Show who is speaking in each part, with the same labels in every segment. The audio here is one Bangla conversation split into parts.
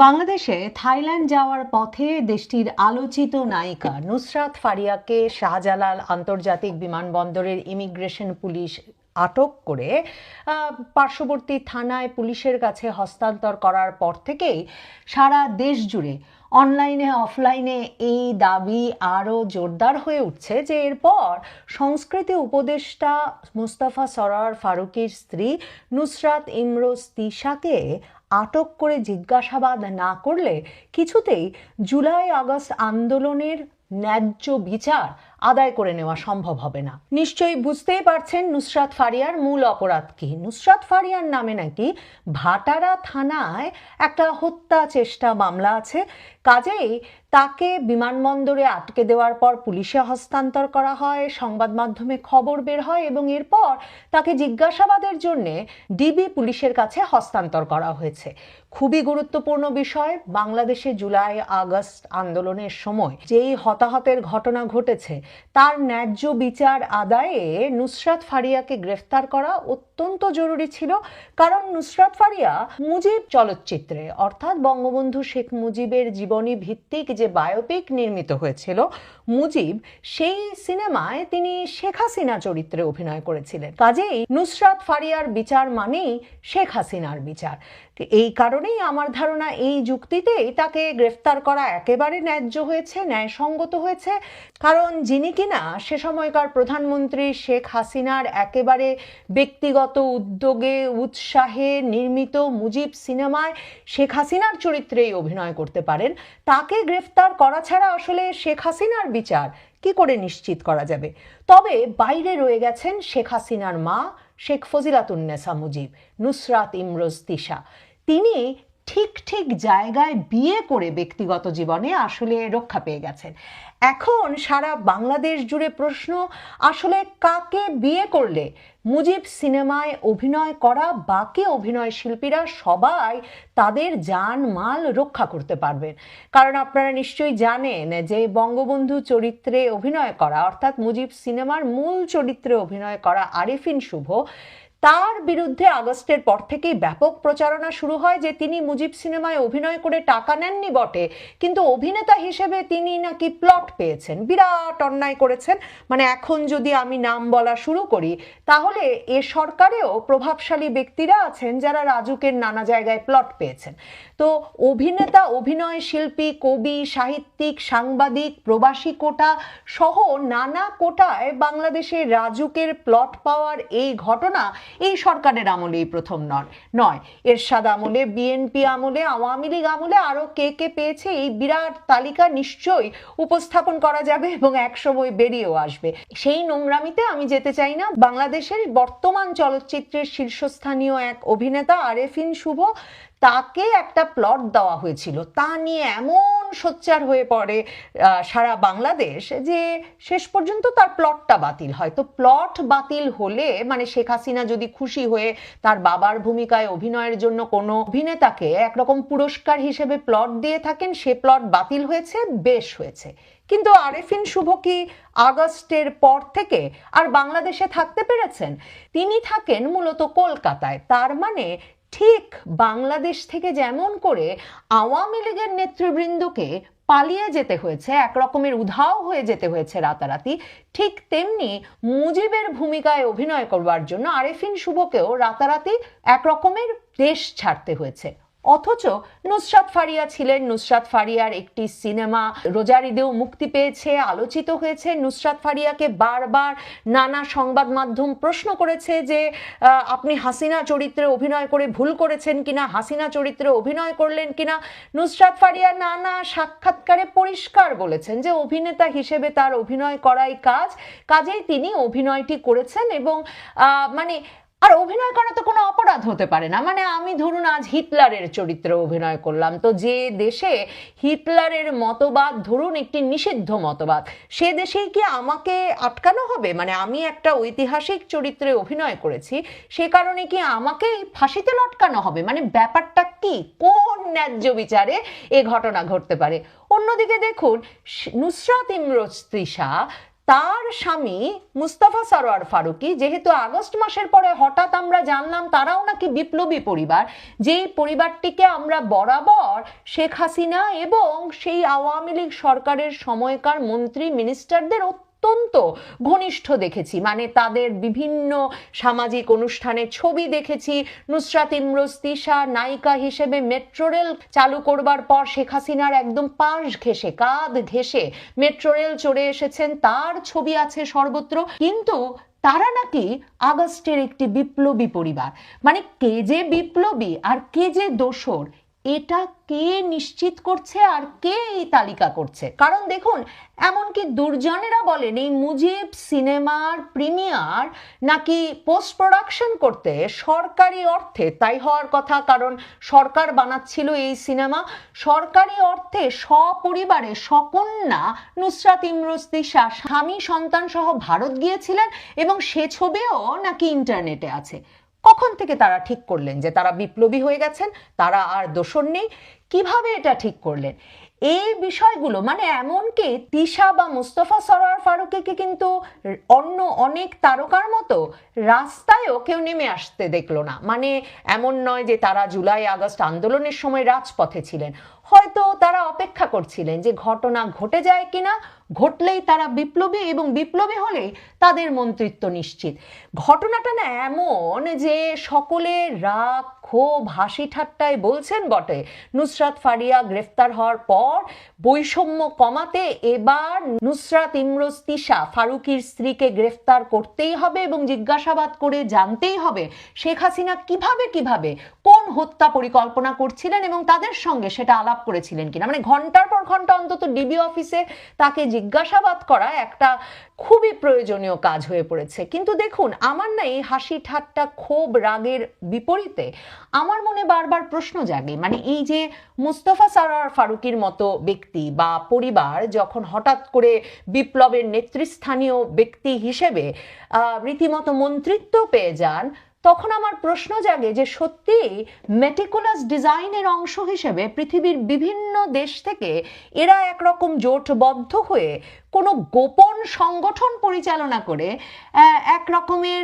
Speaker 1: বাংলাদেশে থাইল্যান্ড যাওয়ার পথে দেশটির আলোচিত নায়িকা নুসরাত ফারিয়াকে শাহজালাল আন্তর্জাতিক বিমানবন্দরের ইমিগ্রেশন পুলিশ আটক করে পার্শ্ববর্তী থানায় পুলিশের কাছে হস্তান্তর করার পর থেকেই সারা দেশ জুড়ে অনলাইনে অফলাইনে এই দাবি আরও জোরদার হয়ে উঠছে যে এরপর সংস্কৃতি উপদেষ্টা মুস্তাফা সরোয়ার ফারুকীর স্ত্রী নুসরাত ইমরোজ তিশাকে আটক করে জিজ্ঞাসাবাদ না করলে কিছুতেই জুলাই আগস্ট আন্দোলনের ন্যায্য বিচার আদায় করে নেওয়া সম্ভব হবে না। নিশ্চয়ই বুঝতেই পারছেন নুসরাত ফারিয়ার মূল অপরাধ কি। নুসরাত ফারিয়ার নামে নাকি ভাটারা থানায় একটা হত্যা চেষ্টা মামলা আছে, কাজেই তাকে বিমানবন্দরে আটকে দেওয়ার পর পুলিশে হস্তান্তর করা হয়, সংবাদ মাধ্যমে খবর বের হয় এবং এরপর তাকে জিজ্ঞাসাবাদের জন্য ডিবি পুলিশের কাছে হস্তান্তর করা হয়েছে। খুবই গুরুত্বপূর্ণ বিষয়, বাংলাদেশে জুলাই আগস্ট আন্দোলনের সময় যেই হতাহতের ঘটনা ঘটেছে তার ন্যায্য বিচার আদায়ে নুসরাত ফারিয়াকে গ্রেফতার করা অত্যন্ত জরুরি ছিল। কারণ নুসরাত ফারিয়া মুজিব চলচ্চিত্রে অর্থাৎ বঙ্গবন্ধু শেখ মুজিবের জীবনী ভিত্তিক যে বায়োপিক নির্মিত হয়েছিল মুজিব, সেই সিনেমায় তিনি শেখ হাসিনা চরিত্রে অভিনয় করেছিলেন। কাজেই নুসরাত ফারিয়ার বিচার মানেই শেখ হাসিনার বিচার। এই কারণেই আমার ধারণা এই যুক্তিতেই তাকে গ্রেফতার করা একেবারে ন্যায্য হয়েছে, ন্যায়সঙ্গত হয়েছে। কারণ যিনি কিনা সে সময়কার প্রধানমন্ত্রী শেখ হাসিনার একেবারে ব্যক্তিগত উদ্যোগে উৎসাহে নির্মিত মুজিব সিনেমায় শেখ হাসিনার চরিত্রেই অভিনয় করতে পারেন, তাকে গ্রেফতার করা ছাড়া আসলে শেখ হাসিনার বিচার কি করে নিশ্চিত করা যাবে? তবে বাইরে রয়ে গেছেন শেখ হাসিনার মা শেখ ফজিলাতুন্নেসা মুজিব, নুসরাত ইমরোজ তিশা। তিনি ঠিক ঠিক জায়গায় বিয়ে করে ব্যক্তিগত জীবনে আসলে রক্ষা পেয়ে গেছেন। এখন সারা বাংলাদেশ জুড়ে প্রশ্ন, আসলে কাকে বিয়ে করলে মুজিব সিনেমায় অভিনয় করা বাকি অভিনয় শিল্পীরা সবাই তাদের জান মাল রক্ষা করতে পারবেন? কারণ আপনারা নিশ্চয়ই জানেন যে বঙ্গবন্ধু চরিত্রে অভিনয় করা অর্থাৎ মুজিব সিনেমার মূল চরিত্রে অভিনয় করা আরেফিন শুভ, তার বিরুদ্ধে আগস্টের পর থেকেই ব্যাপক প্রচারণা শুরু হয় যে তিনি মুজিব সিনেমায় অভিনয় করে টাকা নেননি বটে, কিন্তু অভিনেতা হিসেবে তিনি নাকি প্লট পেয়েছেন, বিরাট অন্যায় করেছেন। মানে এখন যদি আমি নাম বলা শুরু করি তাহলে এ সরকারেও প্রভাবশালী ব্যক্তিরা আছেন যারা রাজুকের নানা জায়গায় প্লট পেয়েছেন। তো অভিনেতা, অভিনয় শিল্পী, কবি, সাহিত্যিক, সাংবাদিক, প্রবাসী কোটা সহ নানা কোটায় বাংলাদেশে রাজুকের প্লট পাওয়ার এই ঘটনা এই সরকারের আমলেই প্রথম নয়। এরশাদ আমলে, বিএনপি আমলে, আওয়ামী লীগ আমলে আরো কে কে পেয়েছে এই বিরাট তালিকা নিশ্চয়ই উপস্থাপন করা যাবে এবং একসময় বেরিয়েও আসবে। সেই নোংরামিতে আমি যেতে চাই না। বাংলাদেশের বর্তমান চলচ্চিত্রের শীর্ষস্থানীয় এক অভিনেতা আরেফিন শুভ, তাকে একটা প্লট দেওয়া হয়েছিল, তা নিয়ে এমন সোচ্চার হয়ে পড়ে সারা বাংলাদেশ যে শেষ পর্যন্ত তার প্লটটা বাতিল হয়। তো প্লট বাতিল হলে মানে শেখ হাসিনা যদি খুশি হয়ে তার বাবার ভূমিকায় অভিনয়ের জন্য কোনো অভিনেতাকে একরকম পুরস্কার হিসেবে প্লট দিয়ে থাকেন, সে প্লট বাতিল হয়েছে, বেশ হয়েছে। কিন্তু আরেফিন শুভ কি আগস্টের পর থেকে আর বাংলাদেশে থাকতে পেরেছেন? তিনি থাকেন মূলত কলকাতায়। তার মানে ঠিক বাংলাদেশ থেকে যেমন করে আওয়ামী লীগের নেতৃবৃন্দকে পালিয়ে যেতে হয়েছে, একরকমের উধাও হয়ে যেতে হয়েছে রাতারাতি, ঠিক তেমনি মুজিবের ভূমিকায় অভিনয় করবার জন্য আরেফিন শুভকেও রাতারাতি একরকমের দেশ ছাড়তে হয়েছে। অথচ নুসরাত ফারিয়া ছিলেন, নুসরাত ফারিয়ার একটি সিনেমা রোজার ঈদেও মুক্তি পেয়েছে, আলোচিত হয়েছে। নুসরাত ফারিয়াকে বারবার নানা সংবাদ মাধ্যম প্রশ্ন করেছে যে আপনি হাসিনা চরিত্রে অভিনয় করে ভুল করেছেন কিনা, হাসিনা চরিত্রে অভিনয় করলেন কিনা। নুসরাত ফারিয়া নানা সাক্ষাৎকারে পরিষ্কার বলেছেন যে অভিনেতা হিসেবে তার অভিনয় করাই কাজেই তিনি অভিনয়টি করেছেন এবং আর অভিনয় করা তো কোনো অপরাধ হতে পারে না। মানে আমি ধরুন আজ হিটলারের চরিত্রে অভিনয় করলাম, তো যে দেশে হিটলারের মতবাদ ধরুন একটি নিষিদ্ধ মতবাদ, সে দেশেই কি আমাকে আটকানো হবে? মানে আমি একটা ঐতিহাসিক চরিত্রে অভিনয় করেছি, সে কারণে কি আমাকে ফাঁসিতে লটকানো হবে? মানে ব্যাপারটা কি, কোন ন্যায্য বিচারে এ ঘটনা ঘটতে পারে? অন্যদিকে দেখুন নুসরাত ইমরোজ তিশা, তার স্বামী মুস্তাফা সরোয়ার ফারুকী, যেহেতু আগস্ট মাসের পরে হঠাৎ আমরা জানলাম তারাও নাকি বিপ্লবী পরিবার, যেই পরিবারটিকে আমরা বরাবর শেখ হাসিনা এবং সেই আওয়ামী লীগ সরকারের সময়কার মন্ত্রী মিনিস্টারদের অত্যন্ত ঘনিষ্ঠ দেখেছি, মানে তাদের বিভিন্ন সামাজিক অনুষ্ঠানে ছবি দেখেছি। নুসরাত ইমরোজ তিশা নায়িকা হিসেবে মেট্রো রেল চালু করবার পর শেখ হাসিনার একদম পাশ ঘেঁষে কাঁধ ঘেঁষে মেট্রো রেল চড়ে এসেছেন, তার ছবি আছে সর্বত্র। কিন্তু তারা নাকি আগস্টের একটি বিপ্লবী পরিবার। মানে কে যে বিপ্লবী আর কে যে দোসর, এটা কে নিশ্চিত করছে আর কে এই তালিকা করছে? কারণ দেখুন, এমনকি দুর্জনেরা বলেন এই মুজিব সিনেমার প্রিমিয়ার নাকি পোস্ট প্রোডাকশন করতে সরকারি অর্থে, তাই হওয়ার কথা কারণ সরকার বানাচ্ছিল এই সিনেমা, সরকারি অর্থে সপরিবারে সকন্যা নুসরাত ইমরোজ তিশা স্বামী সন্তান সহ ভারত গিয়েছিলেন এবং সে ছবিও নাকি ইন্টারনেটে আছে। কখন থেকে তারা ঠিক করলেন যে তারা বিপ্লবী হয়ে গেছেন, তারা আর দোসর নেই? কিভাবে এটা ঠিক করলেন? এই বিষয়গুলো, মানে এমনকি তিশা বা মুস্তফা সরোয়ার ফারুকীকে কিন্তু অন্য অনেক তারকার মতো রাস্তায়ও কেউ নেমে আসতে দেখলো না। মানে এমন নয় যে তারা জুলাই আগস্ট আন্দোলনের সময় রাজপথে ছিলেন, হয়তো তারা অপেক্ষা করছিলেন যে ঘটনা ঘটে যায় কিনা, ঘটলেই তারা বিপ্লবী এবং বিপ্লবী হলেই তাদের মন্ত্রিত্ব নিশ্চিত। ঘটনাটা না এমন যে সকলে রাগ ক্ষোভ হাসি ঠাট্টায় বলছেন বটে নুসরাত ফারিয়া গ্রেফতার হওয়ার পর বৈষম্য কমাতে এবার নুসরাত ইমরোজ তিশা ফারুকীর স্ত্রীকে গ্রেফতার করতেই হবে এবং জিজ্ঞাসাবাদ করে জানতেই হবে শেখ হাসিনা কিভাবে কোন হত্যা পরিকল্পনা করছিলেন এবং তাদের সঙ্গে সেটা আলাপ করেছিলেন কিনা। মানে ঘন্টার পর ঘন্টা অন্তত ডিবি অফিসে তাকে জিজ্ঞাসাবাদ করা একটা খুবই প্রয়োজনীয় কাজ হয়ে পড়েছে। কিন্তু দেখুন, আমার না এই হাসি ঠাট্টা ক্ষোভ রাগের বিপরীতে আমার মনে বারবার প্রশ্ন জাগে, মানে এই যে মুস্তফা সরোয়ার ফারুকীর মতো ব্যক্তি বা পরিবার যখন হঠাৎ করে বিপ্লবের নেতৃস্থানীয় ব্যক্তি হিসেবে রীতিমতো মন্ত্রিত্ব পেয়ে যান, তখন আমার প্রশ্ন জাগে যে সত্যি মেটিকুলাস ডিজাইনের অংশ হিসেবে পৃথিবীর বিভিন্ন দেশ থেকে এরা একরকম জোটবদ্ধ হয়ে কোনো গোপন সংগঠন পরিচালনা করে এক রকমের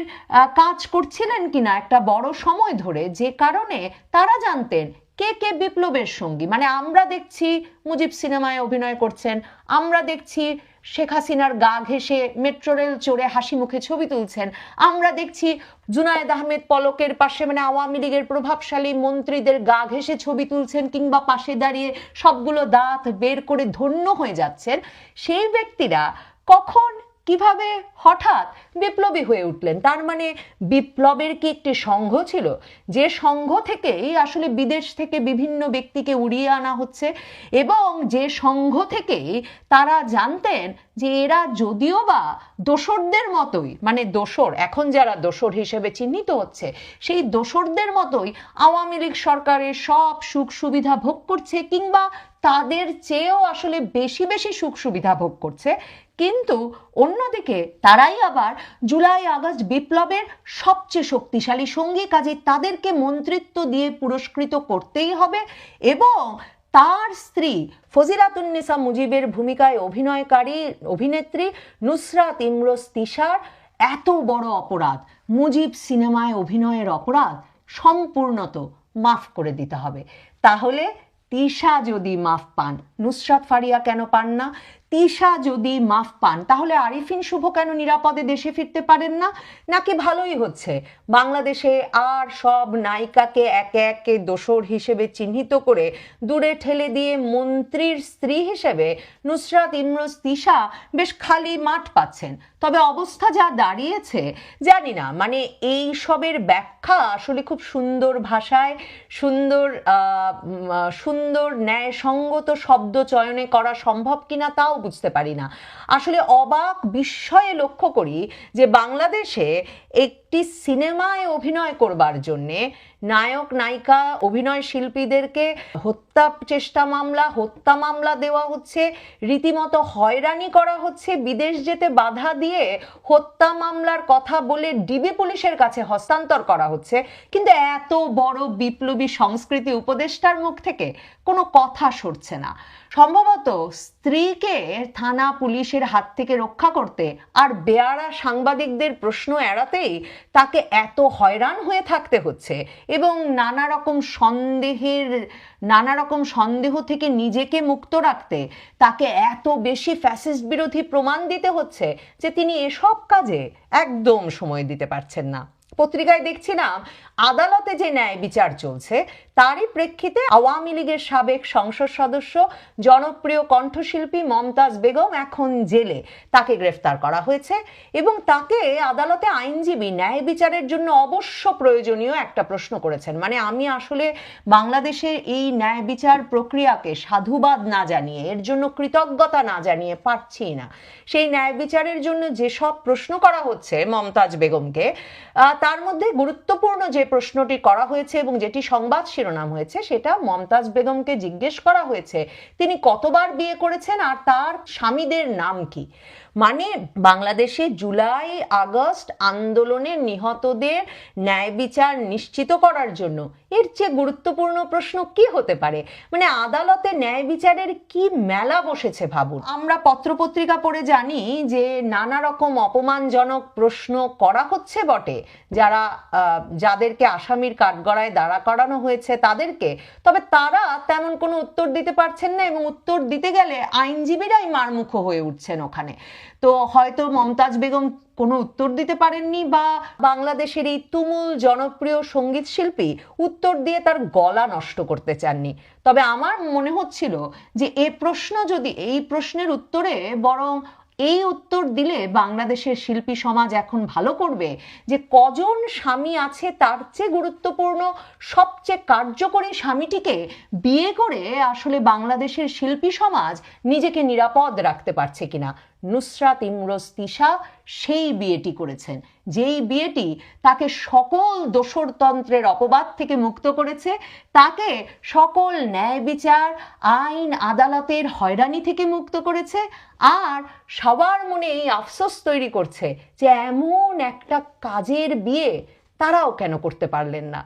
Speaker 1: কাজ করছিলেন কিনা একটা বড় সময় ধরে, যে কারণে তারা জানতেন কে কে বিপ্লবের সঙ্গী। মানে আমরা দেখছি মুজিব সিনেমায় অভিনয় করছেন, আমরা দেখছি শেখ হাসিনার গা ঘেঁষে মেট্রো রেল চড়ে হাসি মুখে ছবি তুলছেন, আমরা দেখছি জুনায়েদ আহমেদ পলকের পাশে মানে আওয়ামী লীগের প্রভাবশালী মন্ত্রীদের গা ঘেঁষে ছবি তুলছেন কিংবা পাশে দাঁড়িয়ে সবগুলো দাঁত বের করে ধন্য হয়ে যাচ্ছেন। সেই ব্যক্তিরা কখন কিভাবে হঠাৎ বিপ্লবী হয়ে উঠলেন? তার মানে বিপ্লবের কি একটি সংঘ ছিল, যে সংঘ থেকেই আসলে বিদেশ থেকে বিভিন্ন ব্যক্তিকে উড়িয়ে আনা হচ্ছে এবং যে সংঘ থেকেই তারা জানতেন যে এরা যদিও বা দোসরদের মতোই, মানে দোসর এখন যারা দোসর হিসেবে চিহ্নিত হচ্ছে সেই দোসরদের মতোই আওয়ামী লীগ সরকারের সব সুখ সুবিধা ভোগ করছে কিংবা তাদের চেয়েও আসলে বেশি বেশি সুখ সুবিধা ভোগ করছে, কিন্তু অন্যদিকে তারাই আবার জুলাই আগস্ট বিপ্লবের সবচেয়ে শক্তিশালী সঙ্গী, কাজে তাদেরকে মন্ত্রিত্ব দিয়ে পুরস্কৃত করতেই হবে। এবং তার স্ত্রী ফজিলাতুন্নেসা মুজিবের ভূমিকায় অভিনয়কারী অভিনেত্রী নুসরাত ইমরোজ তিশার এত বড় অপরাধ, মুজিব সিনেমায় অভিনয়ের অপরাধ, সম্পূর্ণত মাফ করে দিতে হবে। তাহলে তিশা যদি মাফ পান, নুসরাত ফারিয়া কেন পান না? তিশা যদি মাফ পান, তাহলে আরিফিন শুভ কেন নিরাপদে দেশে ফিরতে পারেন না? নাকি ভালোই হচ্ছে বাংলাদেশে আর সব নায়িকাকে একে একে দোসর হিসেবে চিহ্নিত করে দূরে ঠেলে দিয়ে মন্ত্রীর স্ত্রী হিসেবে নুসরাত ইমরোজ তিশা বেশ খালি মাঠ পাচ্ছেন? তবে অবস্থা যা দাঁড়িয়েছে জানি না, মানে এই সবের ব্যাখ্যা আসলে খুব সুন্দর ভাষায় সুন্দর ন্যায়সঙ্গত শব্দ চয়নে করা সম্ভব কিনা তাও বুঝতে পারি না। আসলে অবাক বিস্ময়ে লক্ষ্য করি যে বাংলাদেশে একটি সিনেমায় অভিনয় করবার জন্যে নায়ক নায়িকা অভিনয় শিল্পীদেরকে হত্যা মামলা দেওয়া হচ্ছে, রীতিমতো হয়রানি করা হচ্ছে, বিদেশ যেতে বাধা দিয়ে হত্যা মামলার কথা বলে ডিবি পুলিশের কাছে হস্তান্তর করা হচ্ছে, কিন্তু এত বড় বিপ্লবী সংস্কৃতি উপদেষ্টার মুখ থেকে কোনো কথা সরছে না। সম্ভবত স্ত্রীকে থানা পুলিশের হাত থেকে রক্ষা করতে আর বেয়ারা সাংবাদিকদের প্রশ্ন এড়াতেই তাকে এত হয়রান হয়ে থাকতে হচ্ছে এবং নানা রকম সন্দেহ থেকে নিজেকে মুক্ত রাখতে তাকে এত বেশি ফ্যাসিস্ট বিরোধী প্রমাণ দিতে হচ্ছে যে তিনি এসব কাজে একদম সময় দিতে পারছেন না। পত্রিকায় দেখছিলাম আদালতে যে ন্যায় বিচার চলছে তারই প্রেক্ষিতে আওয়ামী লীগের সাবেক সংসদ সদস্য জনপ্রিয় কণ্ঠশিল্পী মমতাজ বেগম এখন জেলে, তাকে গ্রেফতার করা হয়েছে এবং তাকে আদালতে আইনজীবী ন্যায় বিচারের জন্য অবশ্য প্রয়োজনীয় একটা প্রশ্ন করেছেন। মানে আমি আসলে বাংলাদেশের এই ন্যায় বিচার প্রক্রিয়াকে সাধুবাদ না জানিয়ে, এর জন্য কৃতজ্ঞতা না জানিয়ে পারছি না। সেই ন্যায় বিচারের জন্য যেসব প্রশ্ন করা হচ্ছে মমতাজ বেগমকে, তার মধ্যে গুরুত্বপূর্ণ যে প্রশ্নটি করা হয়েছে এবং যেটি সংবাদ শিরোনাম হয়েছে সেটা মমতাজ বেগমকে জিজ্ঞেস করা হয়েছে তিনি কতবার বিয়ে করেছেন আর তার স্বামীদের নাম কি। মানে বাংলাদেশে জুলাই আগস্ট আন্দোলনে নিহতদের ন্যায় বিচার নিশ্চিত করার জন্য এর চেয়ে গুরুত্বপূর্ণ প্রশ্ন কি হতে পারে? মানে আদালতে ন্যায় বিচারের কি মেলা বসেছে ভাবুন। আমরা পত্রপত্রিকা পড়ে জানি যে নানা রকম অপমানজনক প্রশ্ন করা হচ্ছে বটে যাদেরকে আসামির কাঠগড়ায় দাঁড়া করানো হয়েছে তাদেরকে, তবে তারা তেমন কোনো উত্তর দিতে পারছেন না এবং উত্তর দিতে গেলে আইনজীবীরাই মারমুখো হয়ে উঠছেন ওখানে। তো হয়তো মমতাজ বেগম কোনো উত্তর দিতে পারেননি বা বাংলাদেশের এই তুমুল জনপ্রিয় সঙ্গীত শিল্পী উত্তর দিয়ে তার গলা নষ্ট করতে চাননি। তবে আমার মনে হচ্ছিল যে এই প্রশ্নের উত্তরে বরং এই উত্তর দিলে বাংলাদেশের শিল্পী সমাজ এখন ভালো করবে যে কজন স্বামী আছে তার চেয়ে গুরুত্বপূর্ণ সবচেয়ে কার্যকরী স্বামীটিকে বিয়ে করে আসলে বাংলাদেশের শিল্পী সমাজ নিজেকে নিরাপদ রাখতে পারছে কিনা। নুসরাত ইমরোজ তিশা সেই বিয়েটি করেছেন, যেই বিয়েটি তাকে সকল দোসরতন্ত্রের অপবাদ থেকে মুক্ত করেছে, তাকে সকল ন্যায় বিচার আইন আদালতের হয়রানি থেকে মুক্ত করেছে, আর সবার মনে এই আফসোস তৈরি করছে যে এমন একটা কাজের বিয়ে তারাও কেন করতে পারলেন না।